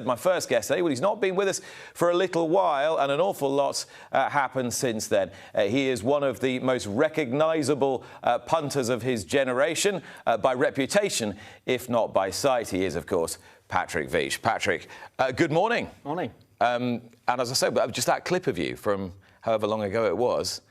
my first guest today. Well, he's not been with us for a little while, and an awful lot happened since then. He is one of the most recognisable punters of his generation, by reputation, if not by sight. He is, of course, Patrick Vich. Patrick, good morning. Morning. And as I said, just that clip of you from however long ago it was,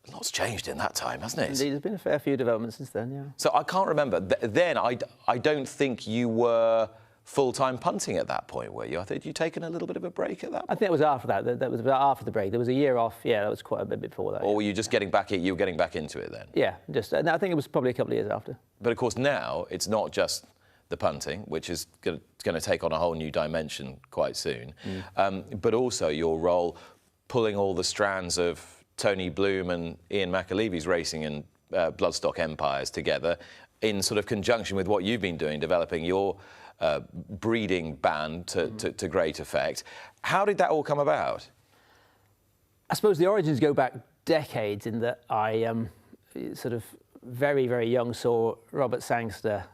a lot's changed in that time, hasn't it? Indeed, there's been a fair few developments since then, yeah. So I can't remember. Then I don't think you were full-time punting at that point, were you? I think you'd taken a little bit of a break at that point. I think it was after that. That was about after the break. There was a year off. Yeah, that was quite a bit before that. Or were you just getting back in? You were getting back into it then? Yeah, just. No, I think it was probably a couple of years after. But of course now it's not just the punting, which is going to take on a whole new dimension quite soon, but also your role pulling all the strands of Tony Bloom and Ian McAleavy's racing and bloodstock empires together in sort of conjunction with what you've been doing, developing your breeding band to great effect. How did that all come about? I suppose the origins go back decades in that I sort of very, very young saw Robert Sangster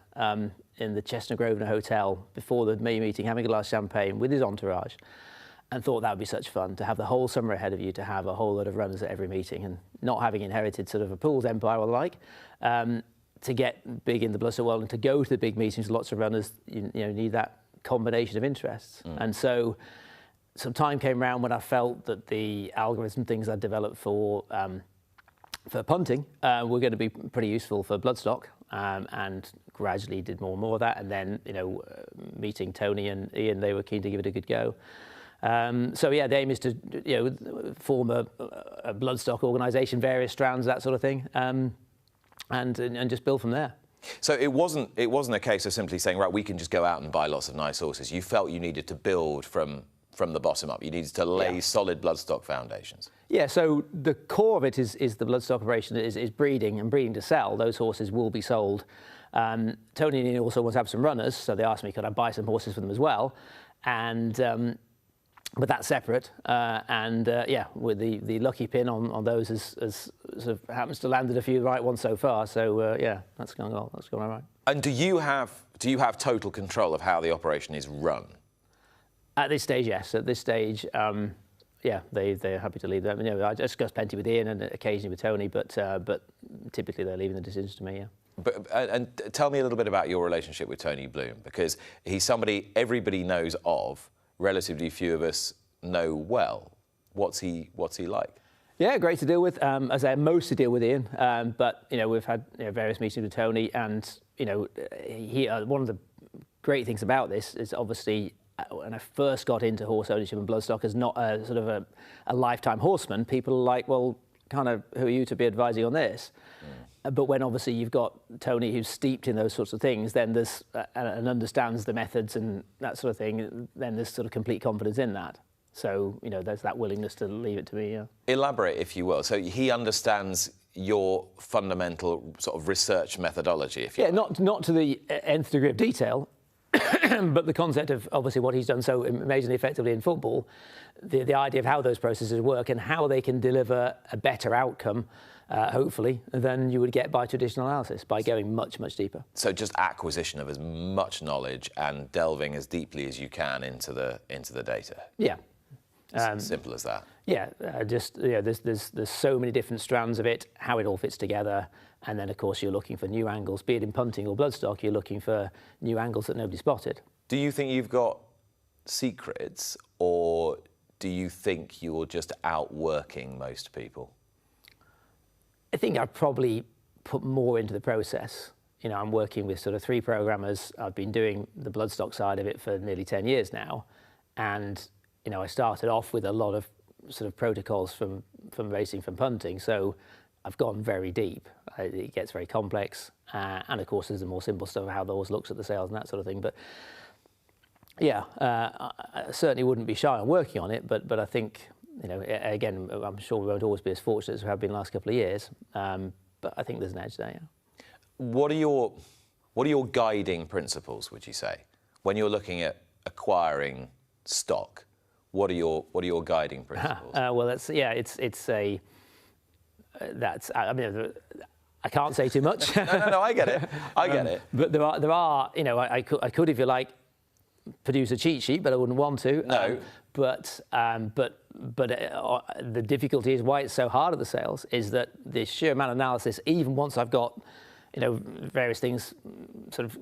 in the Chestnut Grosvenor Hotel before the May meeting, having a glass of champagne with his entourage, and thought that would be such fun to have the whole summer ahead of you, to have a whole lot of runners at every meeting, and not having inherited sort of a pools empire or the like, to get big in the bloodstock world and to go to the big meetings with lots of runners, you need that combination of interests. And so some time came around when I felt that the algorithm things I'd developed for punting were going to be pretty useful for bloodstock, and gradually did more and more of that. And then, meeting Tony and Ian, they were keen to give it a good go. So yeah, the aim is to form a bloodstock organisation, various strands, that sort of thing, and just build from there. So it wasn't a case of simply saying, right, we can just go out and buy lots of nice horses. You felt you needed to build from the bottom up. You needed to lay solid bloodstock foundations. Yeah, so the core of it is the bloodstock operation, is breeding and breeding to sell. Those horses will be sold. Tony and Ian also want to have some runners, so they asked me, could I buy some horses for them as well? And but that's separate. With the lucky pin on those as sort of happens to landed a few right ones so far. So that's going all right. And do you have total control of how the operation is run? At this stage, yes. At this stage, they're happy to leave them. I discuss plenty with Ian and occasionally with Tony, but typically they're leaving the decisions to me. Yeah. And tell me a little bit about your relationship with Tony Bloom, because he's somebody everybody knows of, relatively few of us know well. What's he like? Yeah, great to deal with. As I mostly deal with Ian, but we've had various meetings with Tony, and one of the great things about this is obviously, when I first got into horse ownership and bloodstock as not a sort of a lifetime horseman, people are like, well, kind of, who are you to be advising on this? But when obviously you've got Tony who's steeped in those sorts of things, then there's and understands the methods and that sort of thing, then there's sort of complete confidence in that. So, there's that willingness to leave it to me, yeah. Elaborate, if you will. So he understands your fundamental sort of research methodology, if you like. Not to the nth degree of detail, but the concept of obviously what he's done so amazingly effectively in football, the idea of how those processes work and how they can deliver a better outcome, hopefully, than you would get by traditional analysis, by going much, much deeper. So just acquisition of as much knowledge and delving as deeply as you can into the data. Yeah. It's simple as that. Yeah, there's so many different strands of it, how it all fits together, and then of course you're looking for new angles, be it in punting or bloodstock, you're looking for new angles that nobody spotted. Do you think you've got secrets, or do you think you're just outworking most people? I think I'd probably put more into the process. I'm working with sort of 3 programmers. I've been doing the bloodstock side of it for nearly 10 years now, and I started off with a lot of sort of protocols from racing, from punting, so I've gone very deep. It gets very complex, and of course there's the more simple stuff of how the horse looks at the sales and that sort of thing. But yeah, I certainly wouldn't be shy on working on it, but I think, again, I'm sure we won't always be as fortunate as we have been the last couple of years, but I think there's an edge there, yeah. What are your guiding principles, would you say, when you're looking at acquiring stock? What are your guiding principles? Well, I can't say too much. No, I get it. I get it. But there are, I could, if you like, produce a cheat sheet, but I wouldn't want to. No. But the difficulty is why it's so hard at the sales is that the sheer amount of analysis, even once I've got, various things sort of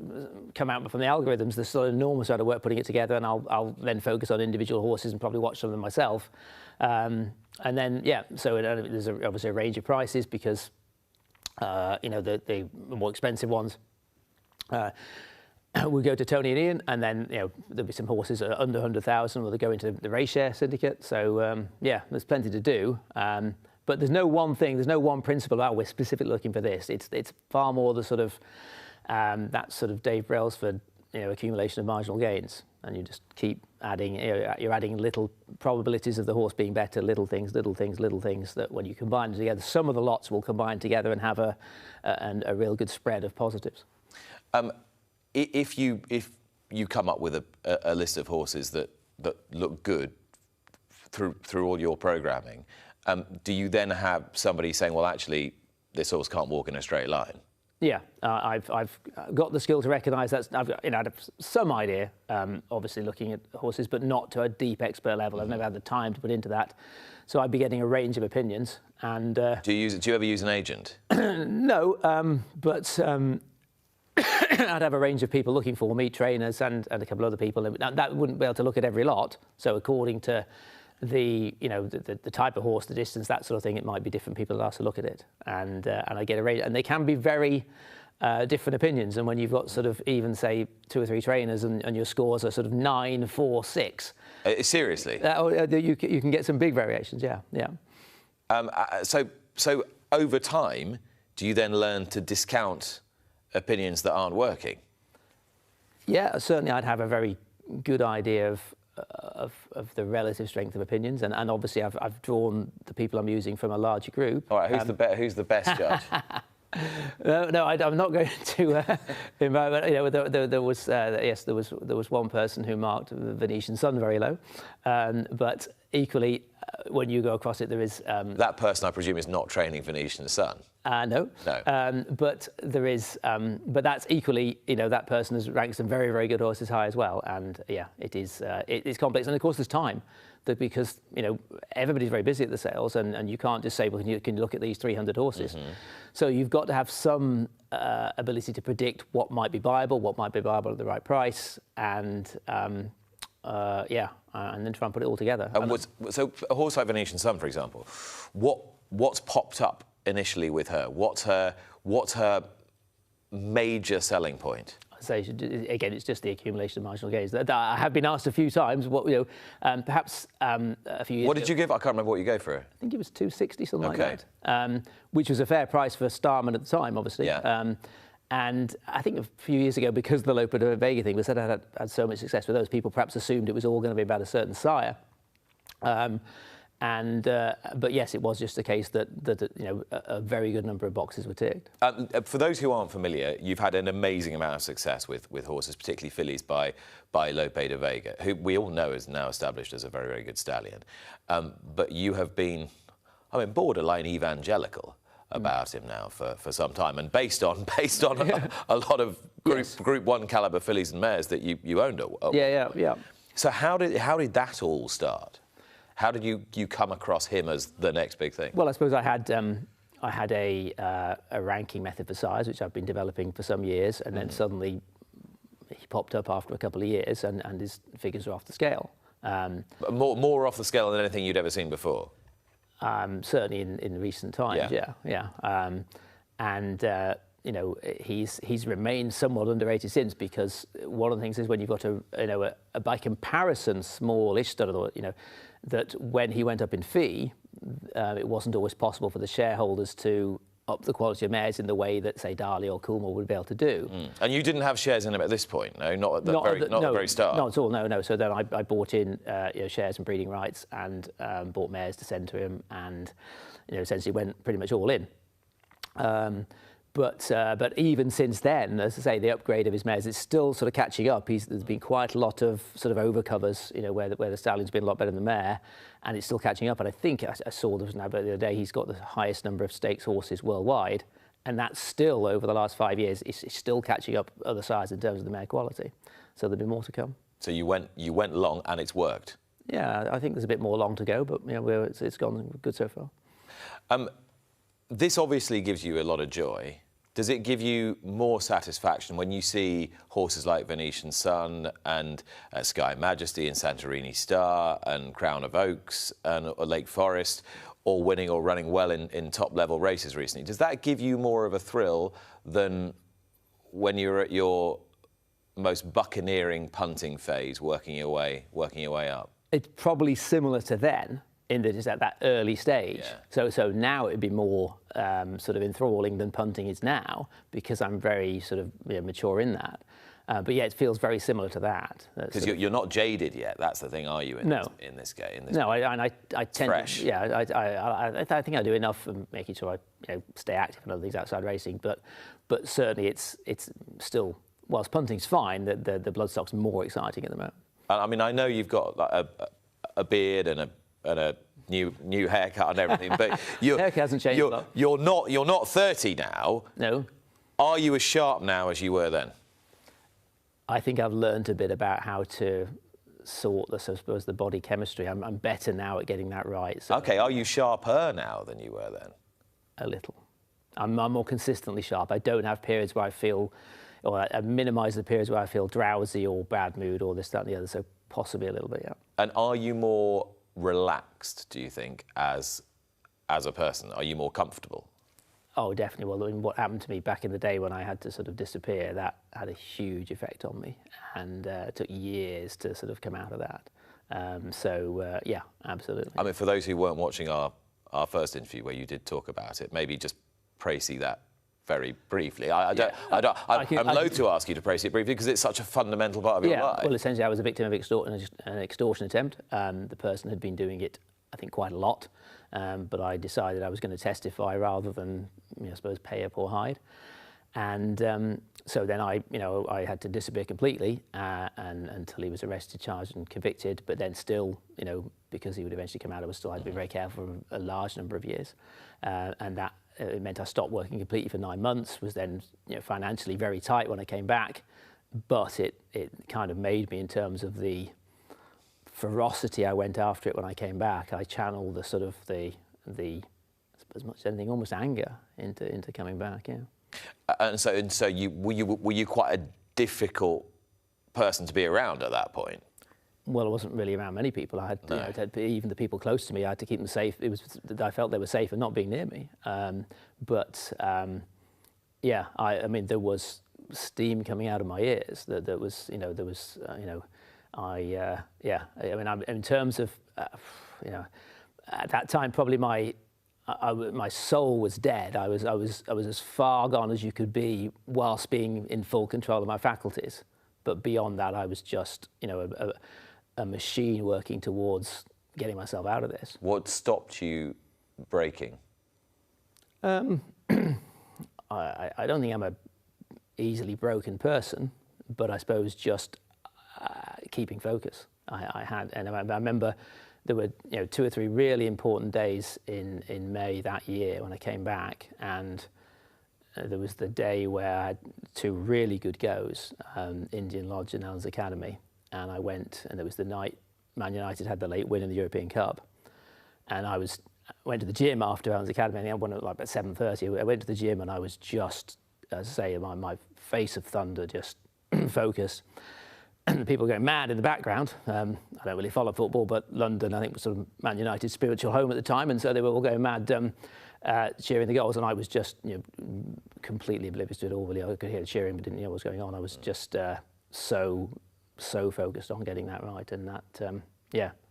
come out from the algorithms, there's still an enormous amount of work putting it together, and I'll then focus on individual horses and probably watch some of them myself. And then, so there's obviously a range of prices because, the more expensive ones we go to Tony and Ian, and then there'll be some horses that are under 100,000 where they go into the RaceShare syndicate. So there's plenty to do. But there's no one thing, there's no one principle. We're specifically looking for this. It's far more the sort of that sort of Dave Brailsford, accumulation of marginal gains, and you just keep adding. You're adding little probabilities of the horse being better, little things. That when you combine them together, some of the lots will combine together and have a real good spread of positives. If you come up with a list of horses that look good through all your programming, do you then have somebody saying, well, actually, this horse can't walk in a straight line? Yeah, I've got the skill to recognise that. I've got, I have some idea, obviously looking at horses, but not to a deep expert level. I've never had the time to put into that, so I'd be getting a range of opinions. And do you ever use an agent? No, but I'd have a range of people looking for me, trainers and a couple of other people. That wouldn't be able to look at every lot. So according to the type of horse, the distance, that sort of thing, it might be different people that ask to look at it, and I get a range, and they can be very different opinions. And when you've got sort of even say 2 or 3 trainers and your scores are sort of 9, 4, 6. Seriously? You can get some big variations. Yeah. So over time, do you then learn to discount opinions that aren't working? Yeah, certainly I'd have a very good idea of the relative strength of opinions, and obviously I've drawn the people I'm using from a larger group. All right, who's the best judge? No, I'm not going to. There was one person who marked the Venetian Sun very low, but equally, when you go across it, there is that person, I presume, is not training Venetian Sun. No. But there is, but that's equally, that person has ranked some very, very good horses high as well. And it is complex. And of course, there's time, because everybody's very busy at the sales, and you can't just say, well, you can look at these 300 horses. Mm-hmm. So you've got to have some ability to predict what might be viable at the right price, and then try and put it all together. And so a horse like Venetian Sun, for example, what's popped up initially with her? What's her major selling point? So again, it's just the accumulation of marginal gains. I have been asked a few times. Perhaps a few years. What did you give? I can't remember what you gave for her. I think it was 260, something like that. Which was a fair price for Starman at the time, obviously. Yeah. And I think a few years ago, because the Lope de Vega thing was that I had so much success with those, people perhaps assumed it was all going to be about a certain sire. But yes, it was just a case that a very good number of boxes were ticked. For those who aren't familiar, you've had an amazing amount of success with horses, particularly fillies by Lope de Vega, who we all know is now established as a very, very good stallion. But you have been, borderline evangelical about him now for some time, and based on a lot of Group 1 caliber fillies and mares that you owned. Yeah. So how did that all start? How did you come across him as the next big thing? Well, I suppose I had a ranking method for sires, which I've been developing for some years, and then suddenly he popped up after a couple of years, and his figures are off the scale. More off the scale than anything you'd ever seen before? Certainly in recent times, yeah. He's remained somewhat underrated since, because one of the things is when you've got a by comparison smallish stud, that when he went up in fee, it wasn't always possible for the shareholders to up the quality of mares in the way that, say, Darley or Coolmore would be able to do. And you didn't have shares in him at this point, no? Not at the very start? Not at all, no. So then I bought in shares and breeding rights, and bought mares to send to him, and essentially went pretty much all in. But even since then, as I say, the upgrade of his mares is still sort of catching up. There's been quite a lot of sort of overcovers, where the stallion's been a lot better than the mare, and it's still catching up. And I think I saw there was an advert the other day. He's got the highest number of stakes horses worldwide, and that's still over the last 5 years. It's still catching up other sides in terms of the mare quality. So there'll be more to come. So you went long, and it's worked. Yeah, I think there's a bit more long to go, but it's gone good so far. This obviously gives you a lot of joy. Does it give you more satisfaction when you see horses like Venetian Sun and Sky Majesty and Santorini Star and Crown of Oaks and Lake Forest all winning or running well in top-level races recently? Does that give you more of a thrill than when you're at your most buccaneering punting phase, working your way up? It's probably similar to then, in that it's at that early stage. Yeah. So now it'd be more sort of enthralling than punting is now, because I'm very sort of mature in that. But yeah, it feels very similar to that. Because you're not jaded yet. That's the thing, are you? In this game. No, I tend fresh. to. Yeah, I think I do enough of making sure I stay active and other things outside racing. But certainly it's still, whilst punting's fine, the bloodstock's more exciting at the moment. I mean, I know you've got like a beard and a new haircut and everything, but haircut hasn't changed a lot. You're not 30 now. No. Are you as sharp now as you were then? I think I've learned a bit about how to sort the body chemistry. I'm better now at getting that right. So. Okay, are you sharper now than you were then? A little. I'm more consistently sharp. I don't have periods where I feel, or I minimise the periods where I feel drowsy or bad mood or this, that and the other, so possibly a little bit, yeah. And are you more relaxed, do you think, as a person? Are you more comfortable? Oh, definitely. Well, I mean, what happened to me back in the day when I had to sort of disappear, that had a huge effect on me, and it took years to sort of come out of that. Yeah, absolutely. I mean, for those who weren't watching our first interview where you did talk about it, maybe just précis that very briefly. I'm loath to ask you to précis it briefly because it's such a fundamental part of your life. Well, essentially, I was a victim of an extortion attempt. The person had been doing it, I think, quite a lot. But I decided I was going to testify rather than, I suppose, pay up or hide. And so then I had to disappear completely and until he was arrested, charged and convicted. But then still, because he would eventually come out, I had to be very careful for a large number of years. And that it meant I stopped working completely for 9 months, was then financially very tight when I came back. But it kind of made me, in terms of the ferocity I went after it when I came back, I channeled the sort of the as much as anything, almost anger into coming back. Yeah. And so were you quite a difficult person to be around at that point? Well, I wasn't really around many people. I had even the people close to me, I had to keep them safe. I felt they were safe and not being near me. Yeah, I mean, there was steam coming out of my ears. There was. I mean, in terms of, at that time, probably my soul was dead. I was as far gone as you could be whilst being in full control of my faculties. But beyond that, I was just, a machine working towards getting myself out of this. What stopped you breaking? I don't think I'm a easily broken person, but I suppose just keeping focus. I remember there were 2 or 3 really important days in May that year when I came back, and there was the day where I had 2 really good goes, Indian Lodge and Ellen's Academy, and I went, and it was the night Man United had the late win in the European Cup, and I went to the gym after Ellen's Academy, and I went at like about 7:30. I went to the gym and I was just, as I say, my face of thunder, just focused. And people were going mad in the background. I don't really follow football, but London, I think, was sort of Man United's spiritual home at the time, and so they were all going mad, cheering the goals, and I was just completely oblivious to it all. Really, I could hear the cheering, but didn't know what was going on. I was just so focused on getting that right, and that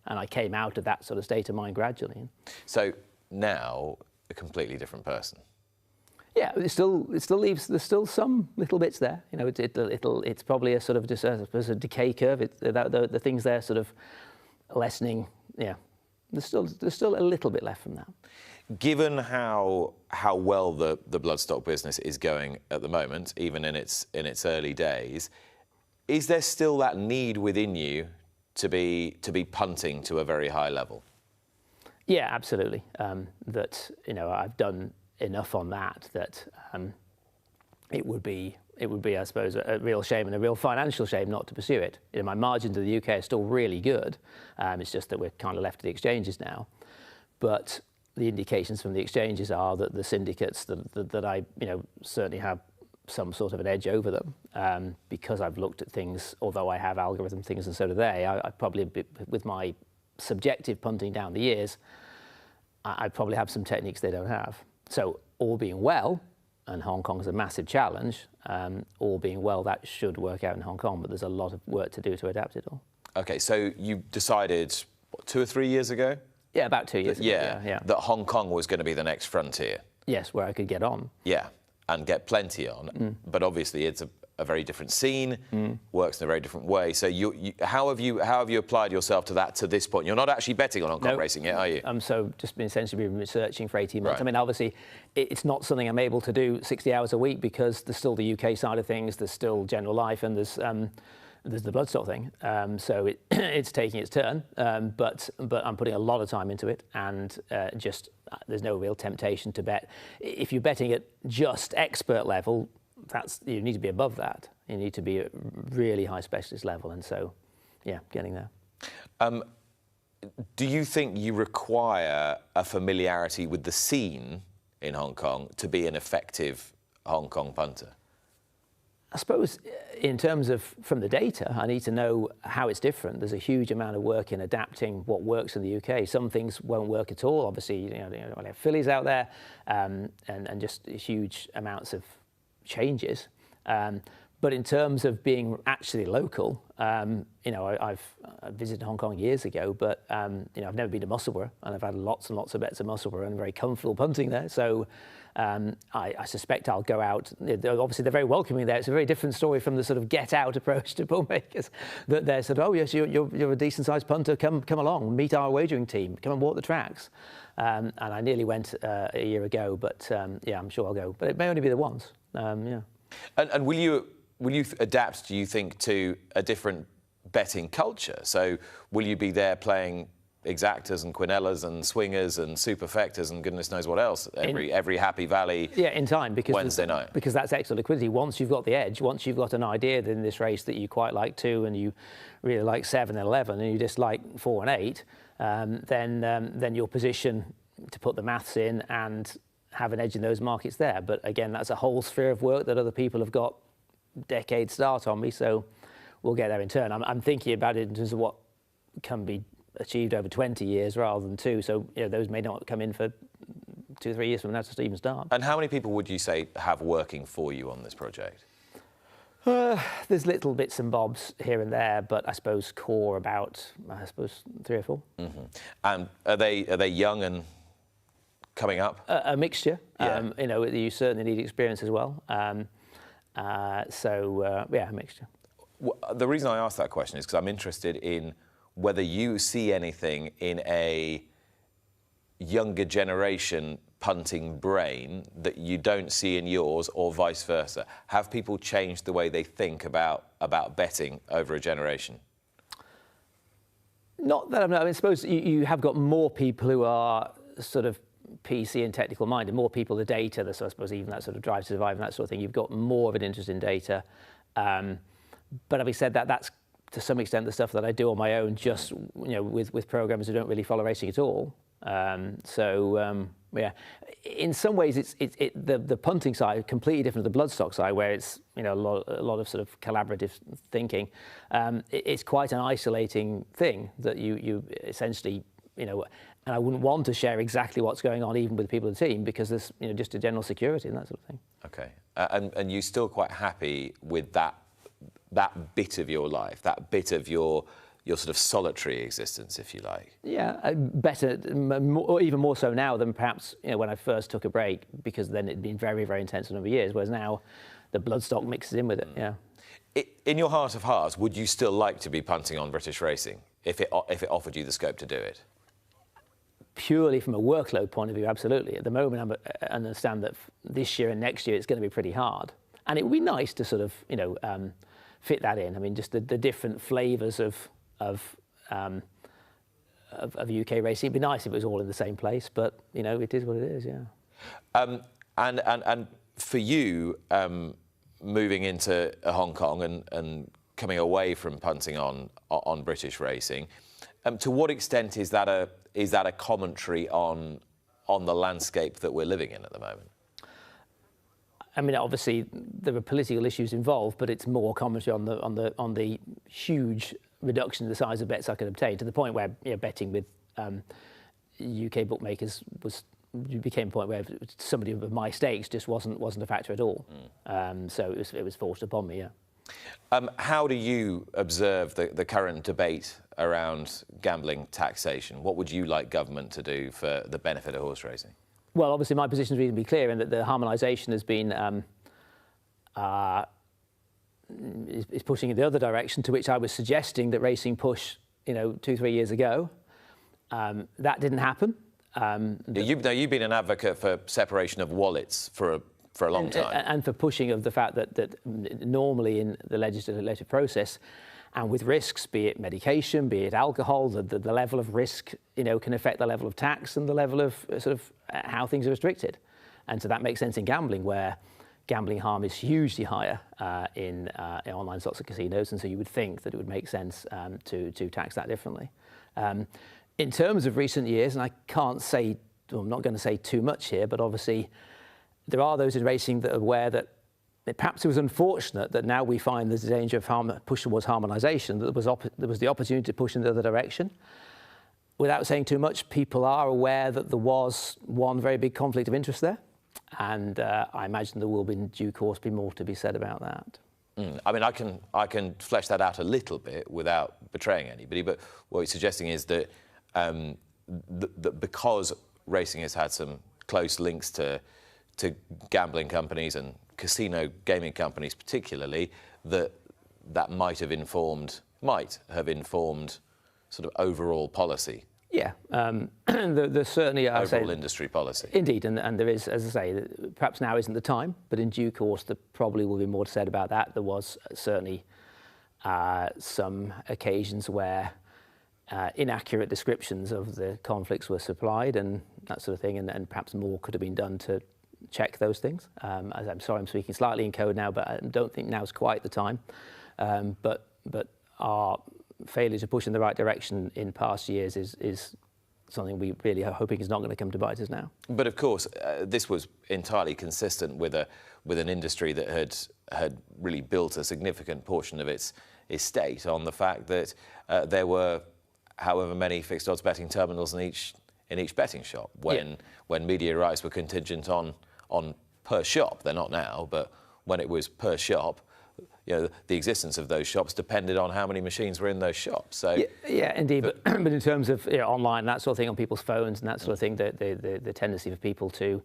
and I came out of that sort of state of mind gradually. So now a completely different person. Yeah, it still leaves. There's still some little bits there. It's probably a sort of just a decay curve. The things there sort of lessening. Yeah, there's still a little bit left from that. Given how well the bloodstock business is going at the moment, even in its early days, is there still that need within you to be punting to a very high level? Yeah, absolutely. I've done enough on that it would be it would be, I suppose, a real shame and a real financial shame not to pursue it. You know, my margins in the UK are still really good. It's just that we're kind of left to the exchanges now. But the indications from the exchanges are that the syndicates that I, certainly have some sort of an edge over them, because I've looked at things, although I have algorithm things and so do they. I probably, with my subjective punting down the years, I probably have some techniques they don't have. So all being well, and Hong Kong is a massive challenge, all being well, that should work out in Hong Kong, but there's a lot of work to do to adapt it all. Okay, so you decided, what, 2 or 3 years ago? Yeah, about 2 years ago. Yeah. That Hong Kong was going to be the next frontier. Yes, where I could get on. Yeah, and get plenty on. But obviously it's a very different scene, works in a very different way. So how have you applied yourself to that to this point? You're not actually betting on Hong Kong racing yet, are you? So just been essentially been researching for 18 months. Right. I mean, obviously, it's not something I'm able to do 60 hours a week because there's still the UK side of things, there's still general life, and there's the bloodstock thing. So it's taking its turn, but I'm putting a lot of time into it, and there's no real temptation to bet. If you're betting at just expert level, you need to be above that. You need to be at really high specialist level, and so, yeah, getting there. Do you think you require a familiarity with the scene in Hong Kong to be an effective Hong Kong punter? I suppose in terms of from the data, I need to know how it's different. There's a huge amount of work in adapting what works in the UK. Some things won't work at all. Obviously, I have fillies out there, and just huge amounts of changes. But in terms of being actually local, I've visited Hong Kong years ago, but I've never been to Musselburgh, and I've had lots and lots of bets at Musselburgh, and I'm very comfortable punting there. So I suspect I'll go out. Obviously, they're very welcoming there. It's a very different story from the sort of get-out approach to bookmakers. That they're sort of, oh yes, you're a decent-sized punter. Come along, meet our wagering team. Come and walk the tracks. And I nearly went a year ago, but yeah, I'm sure I'll go. But it may only be the once. Yeah. And will you adapt, do you think, to a different betting culture? So will you be there playing exactas and quinellas and swingers and superfectors and goodness knows what else every Happy Valley in time, because Wednesday night? Because that's extra liquidity. Once you've got the edge, once you've got an idea in this race that you quite like 2 and you really like 7 and 11 and you dislike 4 and 8, then your position to put the maths in and have an edge in those markets there. But again, that's a whole sphere of work that other people have got decade start on me, so we'll get there in turn. I'm thinking about it in terms of what can be achieved over 20 years rather than 2, so those may not come in for 2 or 3 years from now to even start. And how many people would you say have working for you on this project? There's little bits and bobs here and there, but I suppose core about 3 or 4. Mm-hmm. And are they young and coming up? A mixture. Yeah. You certainly need experience as well. Yeah, a mixture. The reason I ask that question is because I'm interested in whether you see anything in a younger generation punting brain that you don't see in yours, or vice versa. Have people changed the way they think about betting over a generation? Not that I suppose you have got more people who are sort of PC and technical minded, more people, the data, so I suppose even that sort of drive to survive and that sort of thing, you've got more of an interest in data. But having said that, that's to some extent the stuff that I do on my own, just with programmers who don't really follow racing at all. Yeah, in some ways the punting side completely different to the bloodstock side, where it's a lot of sort of collaborative thinking. It's quite an isolating thing that you essentially and I wouldn't want to share exactly what's going on even with people in the team, because there's just a general security and that sort of thing. Okay, and you're still quite happy with that bit of your life, that bit of your sort of solitary existence, if you like? Yeah, better, or even more so now than perhaps when I first took a break, because then it'd been very, very intense for a number of years, whereas now the bloodstock mixes in with it. Yeah. In your heart of hearts, would you still like to be punting on British racing if it offered you the scope to do it? Purely from a workload point of view, absolutely. At the moment, I understand that this year and next year it's going to be pretty hard, and it would be nice to sort of fit that in. I mean, just the different flavours of UK racing. It'd be nice if it was all in the same place, but it is what it is. Yeah. And for you, moving into Hong Kong and coming away from punting on British racing. To what extent is that a commentary on the landscape that we're living in at the moment? I mean, obviously there are political issues involved, but it's more commentary on the huge reduction in the size of bets I could obtain, to the point where betting with UK bookmakers became a point where somebody with my stakes just wasn't a factor at all. So it was forced upon me. Yeah. How do you observe the current debate around gambling taxation? What would you like government to do for the benefit of horse racing? Well, obviously my position is reasonably clear in that the harmonisation has been is pushing in the other direction, to which I was suggesting that racing push 2-3 years ago. That didn't happen. You've been an advocate for separation of wallets for a long time. And for pushing of the fact that normally in the legislative process, and with risks, be it medication, be it alcohol, the level of risk can affect the level of tax and the level of sort of how things are restricted. And so that makes sense in gambling, where gambling harm is hugely higher in online slots and casinos, and so you would think that it would make sense to tax that differently. In terms of recent years, and I can't say, well, I'm not going to say too much here, but obviously there are those in racing that are aware that perhaps it was unfortunate that now we find there's a danger of push towards harmonisation, that there was the opportunity to push in the other direction. Without saying too much, people are aware that there was one very big conflict of interest there, and I imagine there will be in due course be more to be said about that. I mean, I can flesh that out a little bit without betraying anybody, but what you're suggesting is that that because racing has had some close links to gambling companies and casino gaming companies particularly, that might have informed sort of overall policy. Yeah, there's certainly overall industry policy. Indeed, and there is, as I say, perhaps now isn't the time, but in due course there probably will be more said about that. There was certainly some occasions where inaccurate descriptions of the conflicts were supplied and that sort of thing, and perhaps more could have been done to check those things. As I'm sorry, I'm speaking slightly in code now, but I don't think now's quite the time. But our failure to push in the right direction in past years is something we really are hoping is not going to come to bite us now. But of course, this was entirely consistent with an industry that had really built a significant portion of its estate on the fact that there were however many fixed odds betting terminals in each betting shop. When media rights were contingent on per shop, they're not now, but when it was per shop, the existence of those shops depended on how many machines were in those shops. So yeah, indeed. But in terms of online, that sort of thing, on people's phones and that sort of thing, the tendency for people to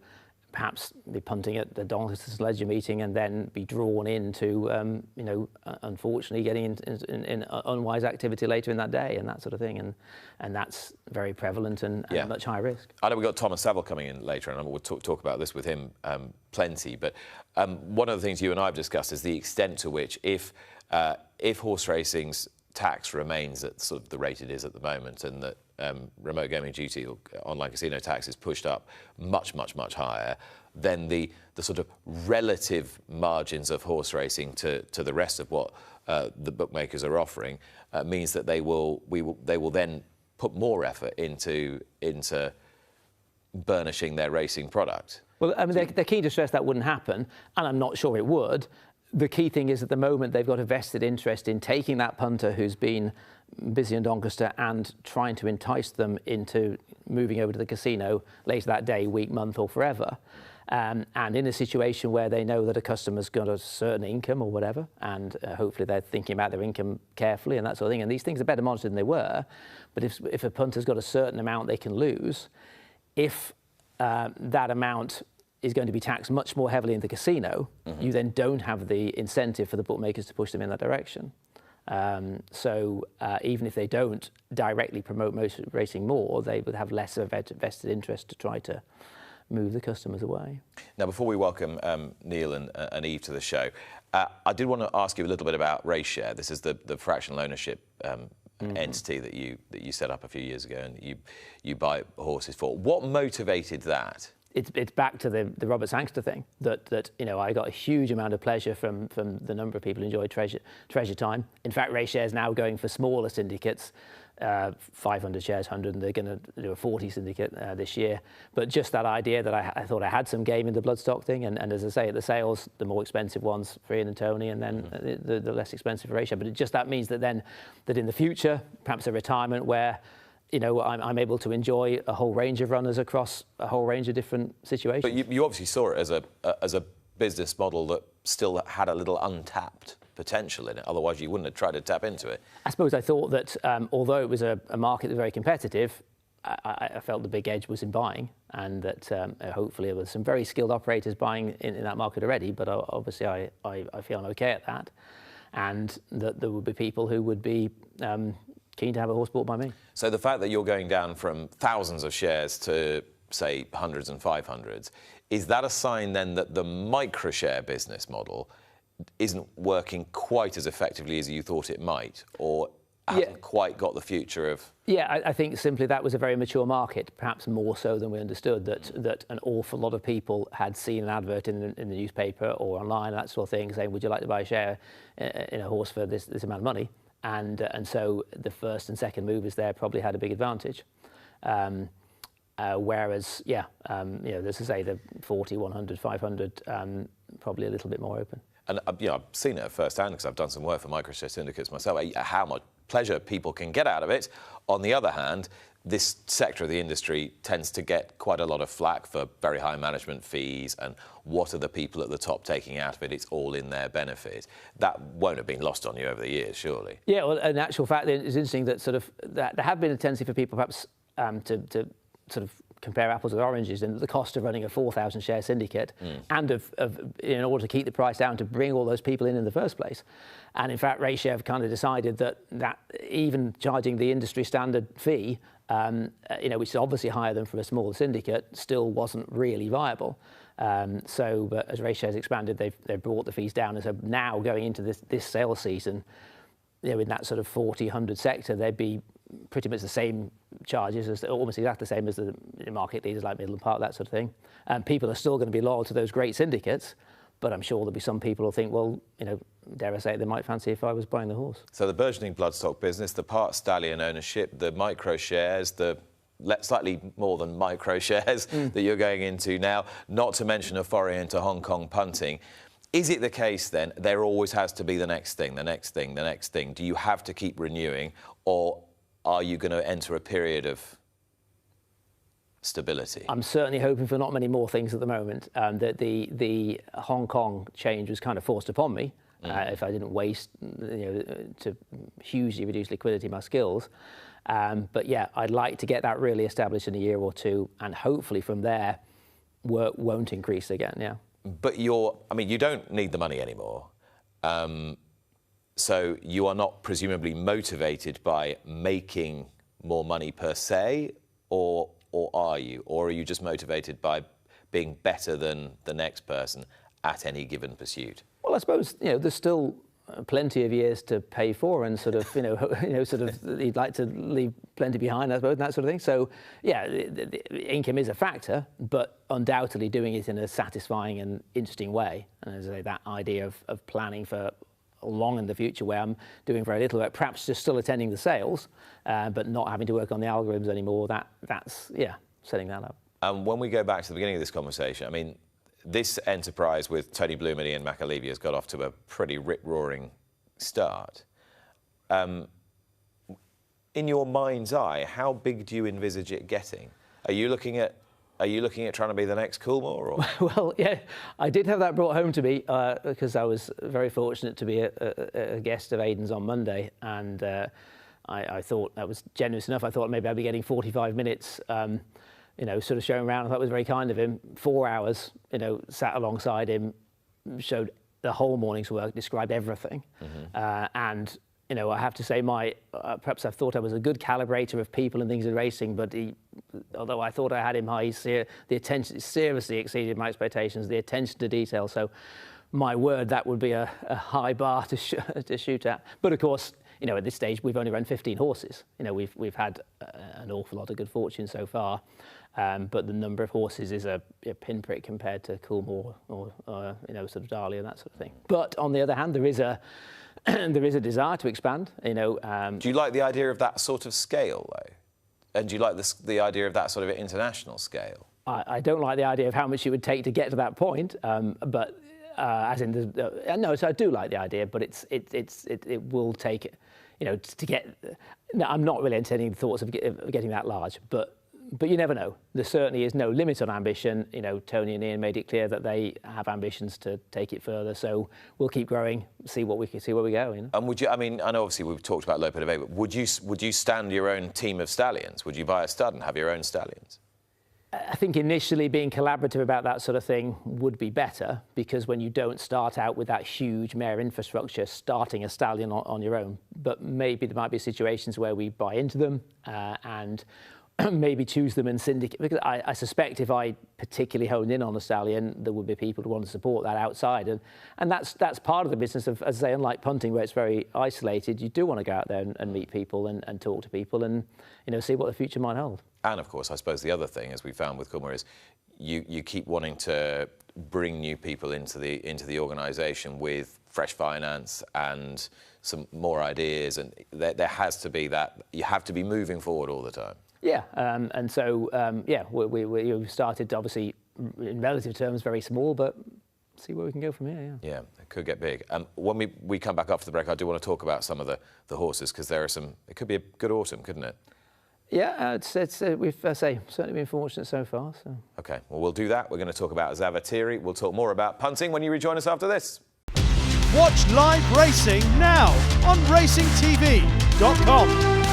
perhaps be punting at the Doncaster's Ledger meeting and then be drawn into, unfortunately getting in unwise activity later in that day and that sort of thing, and that's very prevalent and much higher risk. I know we've got Thomas Saville coming in later, and we'll talk about this with him plenty. But one of the things you and I have discussed is the extent to which, if horse racing's tax remains at sort of the rate it is at the moment, and that remote gaming duty or online casino tax is pushed up much higher, then the sort of relative margins of horse racing to the rest of what the bookmakers are offering means that they will then put more effort into burnishing their racing product. Well, I mean, they're keen to stress that wouldn't happen, and I'm not sure it would. The key thing is, at the moment, they've got a vested interest in taking that punter who's been busy in Doncaster and trying to entice them into moving over to the casino later that day, week, month, or forever. And in a situation where they know that a customer's got a certain income or whatever, and hopefully they're thinking about their income carefully and that sort of thing. And these things are better monitored than they were. But if a punter's got a certain amount they can lose, if that amount is going to be taxed much more heavily in the casino, you then don't have the incentive for the bookmakers to push them in that direction. So even if they don't directly promote racing more, they would have less of a vested interest to try to move the customers away. Now, before we welcome Neil and Eve to the show, I did want to ask you a little bit about RaceShare. This is the fractional ownership entity that you set up a few years ago and you buy horses for. What motivated that? it's back to the Robert Sangster thing that I got a huge amount of pleasure from the number of people who enjoyed treasure time. In fact, RaceShare is now going for smaller syndicates, 500 shares, 100, and they're going to do a 40 syndicate this year. But just that idea that I thought I had some game in the bloodstock thing, and as I say, at the sales, the more expensive ones for Ian and Tony, and then the less expensive for RaceShare. But that means that in the future, perhaps a retirement where I'm able to enjoy a whole range of runners across a whole range of different situations. But you obviously saw it as a business model that still had a little untapped potential in it. Otherwise, you wouldn't have tried to tap into it. I suppose I thought that although it was a market that was very competitive, I felt the big edge was in buying, and that hopefully there was some very skilled operators buying in that market already. But obviously, I feel I'm okay at that, and that there would be people who would be keen to have a horse bought by me. So the fact that you're going down from thousands of shares to, say, hundreds and 500s, is that a sign then that the micro-share business model isn't working quite as effectively as you thought it might, or hasn't quite got the future of... Yeah, I think simply that was a very mature market, perhaps more so than we understood, that an awful lot of people had seen an advert in the newspaper or online, that sort of thing, saying, would you like to buy a share in a horse for this amount of money? And so the first and second movers there probably had a big advantage. Whereas, as I say, the 40, 100, 500, probably a little bit more open. And I've seen it at first hand because I've done some work for micro-share syndicates myself, how much pleasure people can get out of it. On the other hand, this sector of the industry tends to get quite a lot of flack for very high management fees and what are the people at the top taking out of it. It's all in their benefit. That won't have been lost on you over the years, surely. Yeah, well, in actual fact, it's interesting that that there have been a tendency for people perhaps to sort of compare apples with oranges, and the cost of running a 4,000 share syndicate and in order to keep the price down, to bring all those people in the first place. And in fact, RaceShare have kind of decided that even charging the industry standard fee, which is obviously higher than from a smaller syndicate, still wasn't really viable. But as RaceShare has expanded, they've brought the fees down. And so now going into this sales season, in that sort of 40, 100 sector, they'd be pretty much the same charges, almost exactly the same as the market leaders like Midland Park, that sort of thing. People are still going to be loyal to those great syndicates, but I'm sure there'll be some people who think, well, dare I say it, they might fancy if I was buying the horse. So the burgeoning bloodstock business, the part stallion ownership, the micro shares, the slightly more than micro shares that you're going into now, not to mention a foray into Hong Kong punting. Is it the case then there always has to be the next thing, the next thing, the next thing? Do you have to keep renewing, or are you going to enter a period of stability? I'm certainly hoping for not many more things at the moment. That the Hong Kong change was kind of forced upon me. If I didn't waste, to hugely reduce liquidity, my skills. But yeah, I'd like to get that really established in a year or two, and hopefully from there, work won't increase again. Yeah. But you don't need the money anymore. So you are not presumably motivated by making more money per se, or are you? Or are you just motivated by being better than the next person at any given pursuit? Well, I suppose, there's still plenty of years to pay for, and you'd like to leave plenty behind, I suppose, and that sort of thing. So, yeah, the income is a factor, but undoubtedly doing it in a satisfying and interesting way. And as I say, that idea of planning for long in the future, where I'm doing very little work, perhaps just still attending the sales, but not having to work on the algorithms anymore, that's setting that up. When we go back to the beginning of this conversation, this enterprise with Tony Bloom and Ian McAleavy has got off to a pretty rip-roaring start. In your mind's eye, how big do you envisage it getting? Are you looking at trying to be the next Coolmore? Or? Well, yeah, I did have that brought home to me because I was very fortunate to be a guest of Aidan's on Monday, and I thought that was generous enough. I thought maybe I'd be getting 45 minutes, sort of showing around. I thought it was very kind of him. 4 hours, sat alongside him, showed the whole morning's work, described everything, and I have to say, perhaps I thought I was a good calibrator of people and things in racing, but although I thought I had him high, the attention seriously exceeded my expectations, the attention to detail. So, my word, that would be a high bar to shoot at. But of course, you know, at this stage, we've only run 15 horses. You know, we've had an awful lot of good fortune so far, but the number of horses is a pinprick compared to Coolmore or you know, sort of Darley and that sort of thing. But on the other hand, there is a desire to expand. You know, do you like the idea of that sort of scale, though? And do you like the idea of that sort of international scale? I don't like the idea of how much it would take to get to that point, but as in no, so I do like the idea, but it will take, you know, to get. No, I'm not really entertaining the thoughts of getting that large, but you never know. There certainly is no limit on ambition. You know, Tony and Ian made it clear that they have ambitions to take it further. So we'll keep growing, see where we go. You know? And would you? I mean, I know obviously we've talked about Lope de Vega, but would you stand your own team of stallions? Would you buy a stud and have your own stallions? I think initially being collaborative about that sort of thing would be better, because when you don't start out with that huge mare infrastructure, starting a stallion on your own, but maybe there might be situations where we buy into them and maybe choose them in syndicate, because I suspect if I particularly honed in on a stallion, there would be people who want to support that outside, and that's part of the business of, as I say, unlike punting where it's very isolated, you do want to go out there and meet people and talk to people and, you know, see what the future might hold. And of course, I suppose the other thing, as we found with Coolmore, is you keep wanting to bring new people into the organisation with fresh finance and some more ideas, and there has to be that. You have to be moving forward all the time. Yeah, and so we started obviously in relative terms very small, but see where we can go from here. Yeah, it could get big. When we come back after the break, I do want to talk about some of the horses, because there are some. It could be a good autumn, couldn't it? Yeah, we've certainly been fortunate so far. So. Okay, well, we'll do that. We're going to talk about Zavatiri. We'll talk more about punting when you rejoin us after this. Watch live racing now on racingtv.com.